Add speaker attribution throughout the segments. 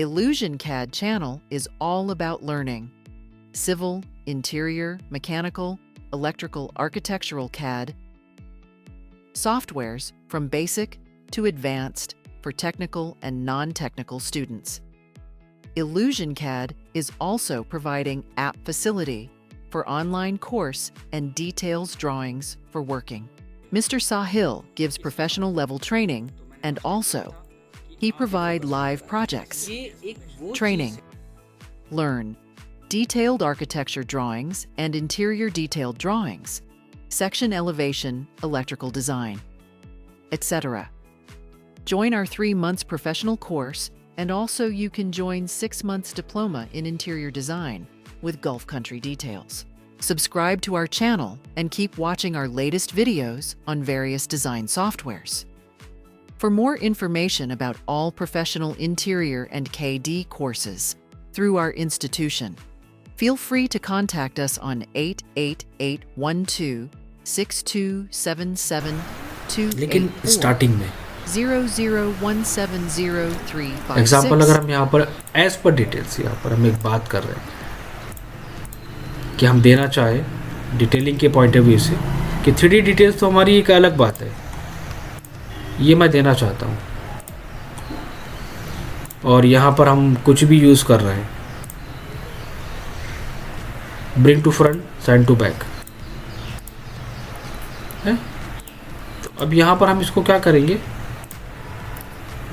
Speaker 1: Illusion CAD channel is all about learning. Civil, interior, mechanical, electrical, architectural CAD. Softwares from basic to advanced for technical and non-technical students. Illusion CAD is also providing app facility for online course and details drawings for working. Mr. Sahil gives professional level training and also he provide live projects, training, learn, detailed architecture drawings and interior detailed drawings, section elevation, electrical design, etc. Join our 3 months professional course and also you can join 6 months diploma in interior design with Gulf Country Details. Subscribe to our channel and keep watching our latest videos on various design softwares. For more information about all professional interior and KD courses through our institution, feel free to contact us on 88812627728
Speaker 2: लेकिन starting में
Speaker 1: 00170356.
Speaker 2: Example अगर हम यहाँ पर as per details यहाँ पर हम एक बात कर रहे हैं कि हम देना चाहें डिटेलिंग के पॉइंट ऑफ व्यू से कि 3D डिटेल्स तो हमारी एक अलग बात है, ये मैं देना चाहता हूँ और यहाँ पर हम कुछ भी यूज़ कर रहे हैं, bring to front send to back है। तो अब यहाँ पर हम इसको क्या करेंगे,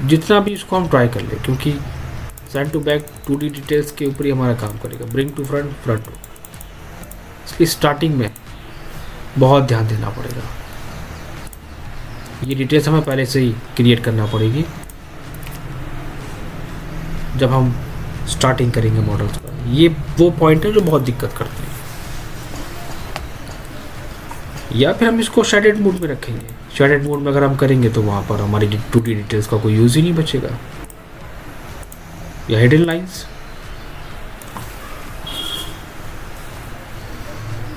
Speaker 2: जितना भी इसको हम ट्राई कर ले, क्योंकि send to back 2D details के ऊपर ही हमारा काम करेगा, bring to front front to. इसकी स्टार्टिंग में बहुत ध्यान देना पड़ेगा, ये डिटेल्स हमें पहले से ही क्रिएट करना पड़ेगी जब हम स्टार्टिंग करेंगे मॉडल्स का। ये वो पॉइंट है जो बहुत दिक्कत करते हैं, या फिर हम इसको शेडेड मोड में रखेंगे। शेडेड मोड में अगर हम करेंगे तो वहाँ पर हमारी 2D डिटेल्स का कोई यूज़ ही नहीं बचेगा, या hidden lines,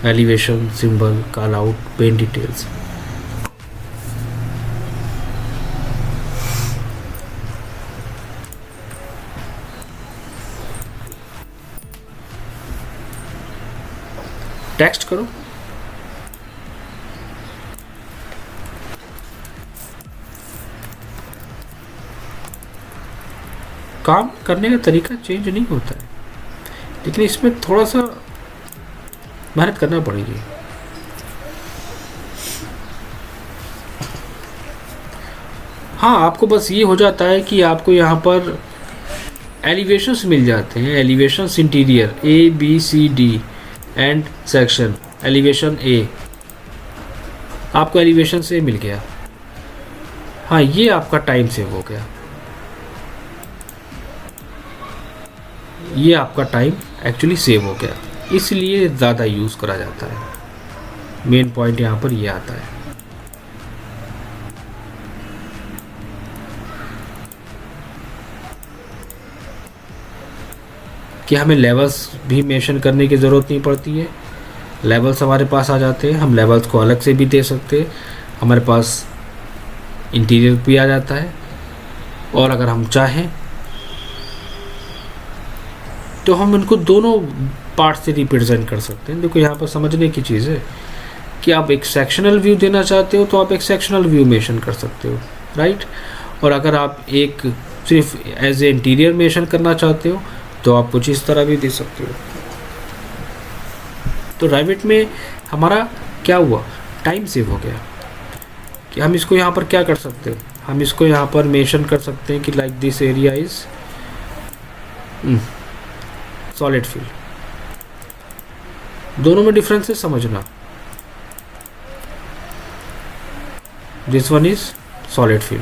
Speaker 2: elevation, symbol, call out, pen details. Text करो, काम करने का तरीका चेंज नहीं होता है, लेकिन इसमें थोड़ा सा मेहनत करना पड़ेगी। हाँ, आपको बस ये हो जाता है कि आपको यहाँ पर एलिवेशंस मिल जाते हैं, elevations interior ABCD and section, elevation A, आपको एलिवेशन से मिल गया। हाँ, ये आपका टाइम सेव हो गया, ये आपका टाइम एक्चुअली सेव हो गया, इसलिए ज़्यादा यूज़ करा जाता है। मेन पॉइंट यहाँ पर ये आता है। कि हमें लेवल्स भी मेंशन करने की ज़रूरत नहीं पड़ती है, लेवल्स हमारे पास आ जाते हैं, हम लेवल्स को अलग से भी दे सकते हैं, हमारे पास इंटीरियर भी आ जाता है, और अगर हम चाहें तो हम इनको दोनों पार्ट से रिप्रेजेंट कर सकते हैं। देखो यहाँ पर समझने की चीज़ है कि आप एक सेक्शनल व्यू देना चाहते हो तो आप एक सेक्शनल व्यू मेंशन कर सकते हो, राइट। और अगर आप एक सिर्फ एज ए इंटीरियर मेंशन करना चाहते हो तो आप कुछ इस तरह भी दे सकते हो। तो रैविट में हमारा क्या हुआ, टाइम सेव हो गया कि हम इसको यहाँ पर क्या कर सकते हैं, हम इसको यहाँ पर मेंशन कर सकते हैं कि like this area is solid fill. दोनों में डिफरेंसेस समझना, this one is solid fill.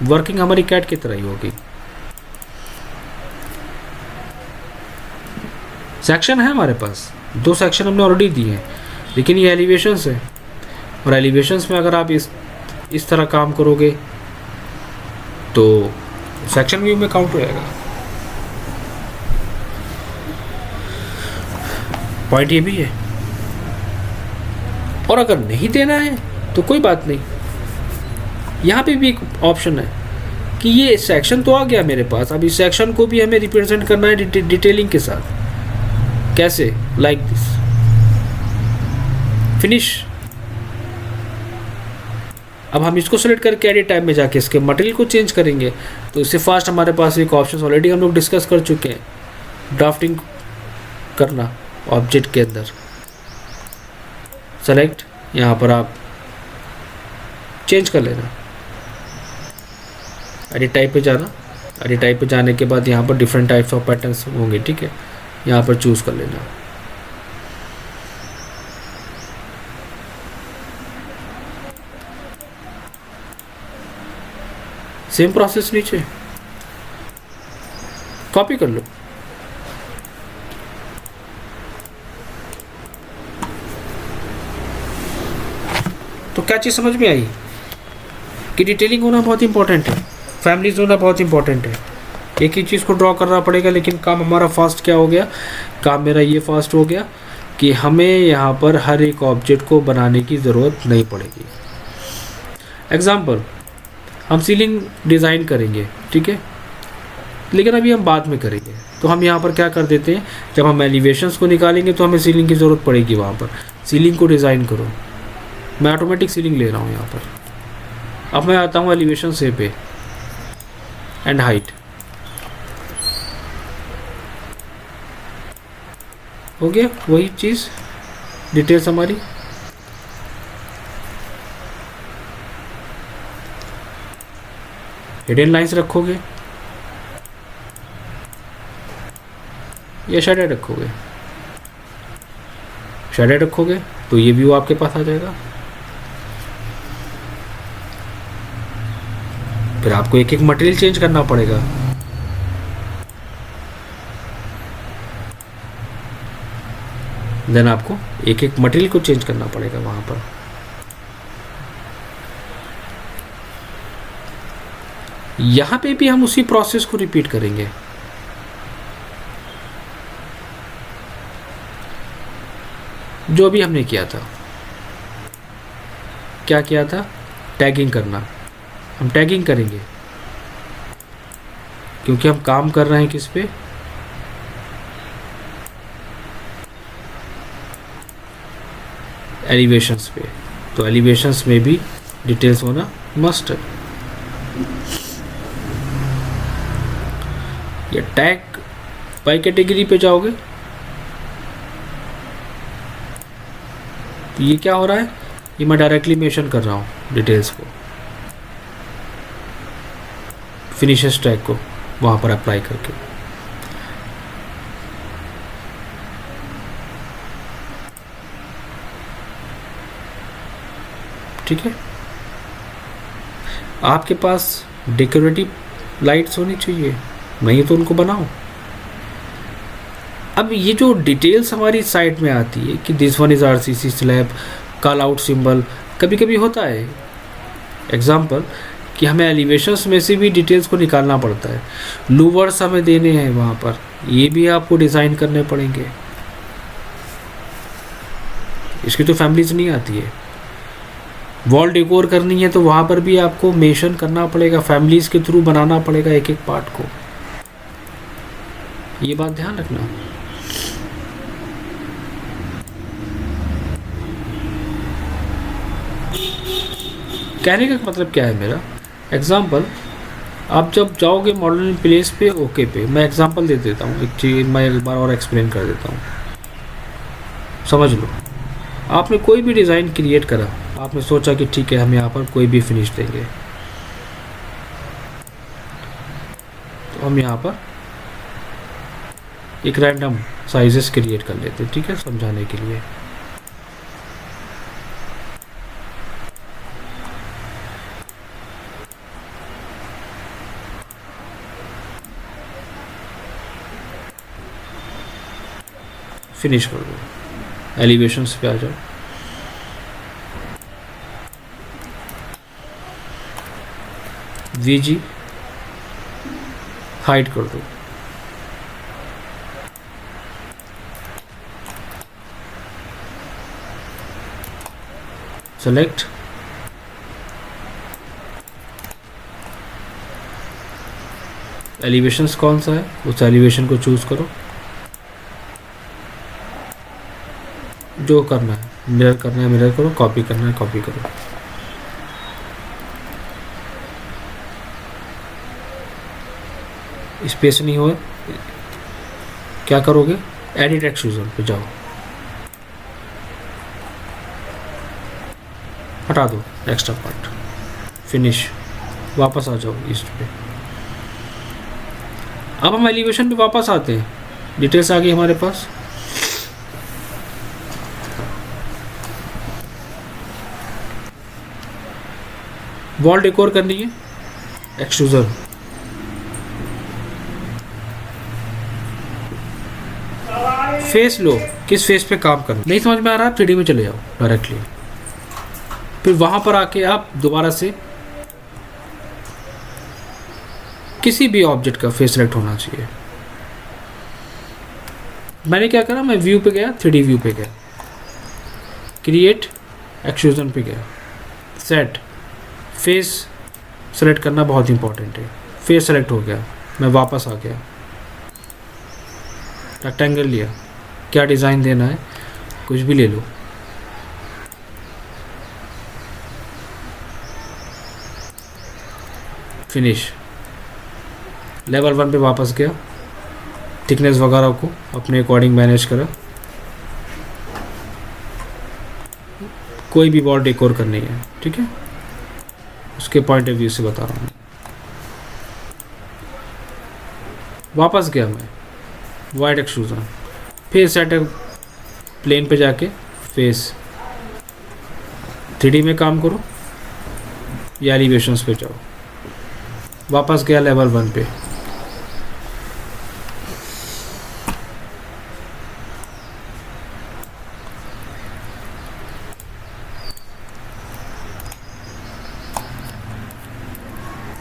Speaker 2: Working हमारी कैट की तरह ही होगी। सेक्शन है हमारे पास, 2 सेक्शन हमने ऑलरेडी दिए हैं, लेकिन ये एलिवेशंस है, और एलिवेशंस में अगर आप इस तरह काम करोगे तो सेक्शन व्यू में काउंट हो जाएगा। पॉइंट ये भी है। और अगर नहीं देना है तो कोई बात नहीं, यहाँ पे भी एक ऑप्शन है कि ये सेक्शन तो आ गया मेरे पास, अब इस सेक्शन को भी हमें रिप्रेजेंट करना है डिटेलिंग के साथ। कैसे? Like this, finish. अब हम इसको सेलेक्ट करके एडिट टाइप में जाके इसके मटेरियल को चेंज करेंगे। तो इससे फास्ट हमारे पास एक ऑप्शन ऑलरेडी हम लोग डिस्कस कर चुके हैं, ड्राफ्टिंग करना ऑब्जेक्ट के अंदर। सेलेक्ट, यहाँ पर आप चेंज कर लेना, एडिट टाइप पे जाना। एडिट टाइप पे जाने के बाद यहाँ पर डिफरेंट टाइप्स ऑफ पैटर्न्स होंगे, ठीक है, यहाँ पर चूज़ कर लेना। सेम प्रोसेस नीचे कॉपी कर लो। तो क्या चीज़ समझ में आई कि डिटेलिंग होना बहुत इंपॉर्टेंट है, फैमिलीज होना बहुत इंपॉर्टेंट है। एक ही चीज़ को ड्रॉ करना पड़ेगा, लेकिन काम हमारा फास्ट क्या हो गया, काम मेरा ये फास्ट हो गया कि हमें यहाँ पर हर एक ऑब्जेक्ट को बनाने की ज़रूरत नहीं पड़ेगी। एग्जाम्पल, हम सीलिंग डिज़ाइन करेंगे, ठीक है, लेकिन अभी हम बाद में करेंगे। तो हम यहाँ पर क्या कर देते हैं, जब हम एलिवेशंस को निकालेंगे तो हमें सीलिंग की ज़रूरत पड़ेगी। वहाँ पर सीलिंग को डिज़ाइन करो, मैं ऑटोमेटिक सीलिंग ले रहा हूँ यहाँ पर। अब मैं आता हूँ एलिवेशन से पे एंड हाइट, हो गया वही चीज़, डिटेल्स हमारी। हिडन लाइंस रखोगे या शेडेड रखोगे? शेडेड रखोगे तो ये व्यू आपके पास आ जाएगा। फिर आपको एक एक मटेरियल चेंज करना पड़ेगा। देन आपको एक एक मटेरियल को चेंज करना पड़ेगा वहां पर। यहां पे भी हम उसी प्रोसेस को रिपीट करेंगे। जो भी हमने किया था, क्या किया था, टैगिंग करना। हम टैगिंग करेंगे क्योंकि हम काम कर रहे हैं किस पे, एलिवेशंस पे। तो एलिवेशंस में भी डिटेल्स होना मस्ट है। या टैग बाय कैटेगरी पे जाओगे तो ये क्या हो रहा है, ये मैं डायरेक्टली मेंशन कर रहा हूँ डिटेल्स को, फिनिशेस टैग को वहाँ पर अप्लाई करके। ठीक है, आपके पास डेकोरेटिव लाइट्स होनी चाहिए, नहीं तो उनको बनाओ। अब ये जो डिटेल्स हमारी साइट में आती है कि this one is RCC slab, call out symbol, कभी कभी होता है एग्जांपल कि हमें एलिवेशंस में से भी डिटेल्स को निकालना पड़ता है, लूवर्स हमें देने हैं वहाँ पर, ये भी आपको डिज़ाइन करने पड़ेंगे। इसकी तो फैमिलीज नहीं आती है। वॉल डेकोर करनी है तो वहाँ पर भी आपको मेंशन करना पड़ेगा, फैमिलीज के थ्रू बनाना पड़ेगा एक एक पार्ट को। ये बात ध्यान रखना। कहने का मतलब क्या है मेरा, एग्जाम्पल, आप जब जाओगे मॉडल प्लेस पे, ओके पे, मैं एग्जांपल दे देता हूँ, एक चीज़ मैं एक बार और एक्सप्लेन कर देता हूँ, समझ लो। आपने कोई भी डिज़ाइन क्रिएट करा, आपने सोचा कि ठीक है हम यहाँ पर कोई भी फिनिश देंगे, तो हम यहाँ पर एक रैंडम साइजेस क्रिएट कर लेते हैं, ठीक है, समझाने के लिए। फिनिश कर दो, एलिवेशंस पे आ जाओ, वीजी हाइड कर दो, सेलेक्ट, एलिवेशंस कौन सा है, उस एलिवेशन को चूज़ करो। जो करना है, मिरर करना है मिरर करो, कॉपी करना है कॉपी करो। स्पेस नहीं हो, क्या करोगे, एडिट एक्सट्रूजन पे जाओ, हटा दो एक्स्ट्रा पार्ट, फिनिश, वापस आ जाओ ईस्ट पे। अब हम एलिवेशन पे वापस आते हैं, डिटेल्स आ गई हमारे पास। वॉल डेकोर करनी है, एक्सट्रूजन, फेस लो, किस फेस पे काम करना, नहीं समझ में आ रहा, 3D में चले जाओ डायरेक्टली। फिर वहां पर आके आप दोबारा से किसी भी ऑब्जेक्ट का फेस सेलेक्ट होना चाहिए। मैंने क्या करा, मैं व्यू पे गया, 3D व्यू पे गया, क्रिएट एक्सट्रूजन पे गया, सेट, फेस सेलेक्ट करना बहुत इंपॉर्टेंट है। फेस सेलेक्ट हो गया, मैं वापस आ गया, रेक्टेंगल लिया, क्या डिज़ाइन देना है कुछ भी ले लो, फिनिश। लेवल 1 पे वापस गया, थिकनेस वगैरह को अपने अकॉर्डिंग मैनेज करा। कोई भी वॉल डेकोर करनी है, ठीक है, उसके पॉइंट ऑफ व्यू से बता रहा हूँ। वापस गया मैं, वाइड एक्सट्रूजन, फिर सेट प्लेन पे जाके फेस 3D में काम करो या एलिवेशंस पे जाओ। वापस गया लेवल 1 पे,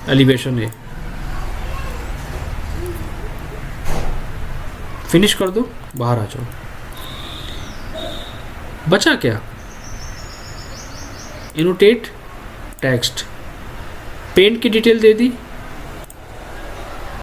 Speaker 2: एलिवेशन है, फिनिश कर दो, बाहर आ जाओ। बचा क्या, इनोटेट टेक्स्ट, पेंट की डिटेल दे दी,